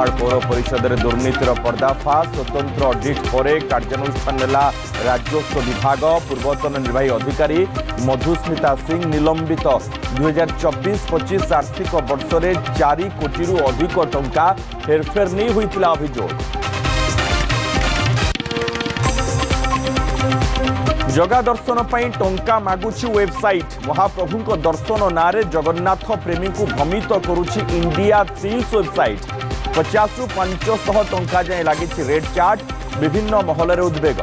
कोर्टापाड़ पौर परिषद में दुर्नीतिर पर्दाफाश स्वतंत्र ऑडिट पर कार्यानुष्ठान नेला राजस्व विभाग पूर्वतन निर्वाही अधिकारी मधुस्मिता सिंह निलंबित 2024-25 आर्थिक वर्ष में 4 कोटी अधिक टंका हेरफेर नहीं होता अभियोग। जगा दर्शन पर टंका मागुची वेबसाइट महाप्रभु दर्शन नारे जगन्नाथ प्रेमी को भ्रमित करुछि इंडिया थ्रिल्स वेबसाइट 50 रु 500 टंका जाए लगी रेड चार्ट विभिन्न महल उद्वेग।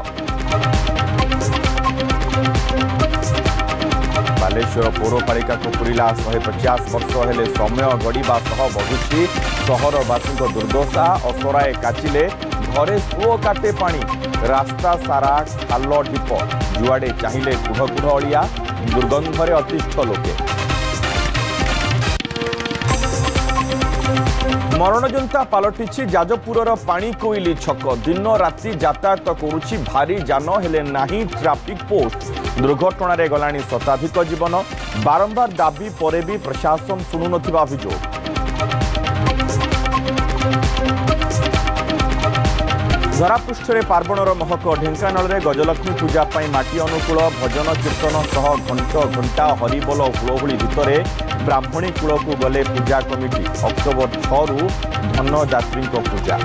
बालेश्वर पौरपालिका को पूरा 150 वर्ष हेले समय गड़िबा बढ़ुछि सहरवासी दुर्दशा असराए काचिले घरे सुओ काटे पानी रास्ता सारा खाल ढीप जुआड़े चाहिए कुढ़ कुढ़ अड़िया दुर्गंधरे अतिष्ठ लोके। मरणजंता पलटिछि जाजपुरर पाणीकोइली छक दिन राति यातायात करुछि भारी जान हेले नाही ट्राफिक पोस्ट दुर्घटना रे गलानी शताधिक जीवन बारंबार दाबी परे भी प्रशासन शुणु नथिबा अभियोग। धरापृष्ठे पार्वणर महक ढेंकानाल गजलक्ष्मी पूजा माटी अनुकूल भजन कीर्तन सह घंट घंटा हरिबोल हुलहुली भितर ब्राह्मणी कूल को गले पूजा कमिटी अक्टोबर 6 धन यात्री पूजा।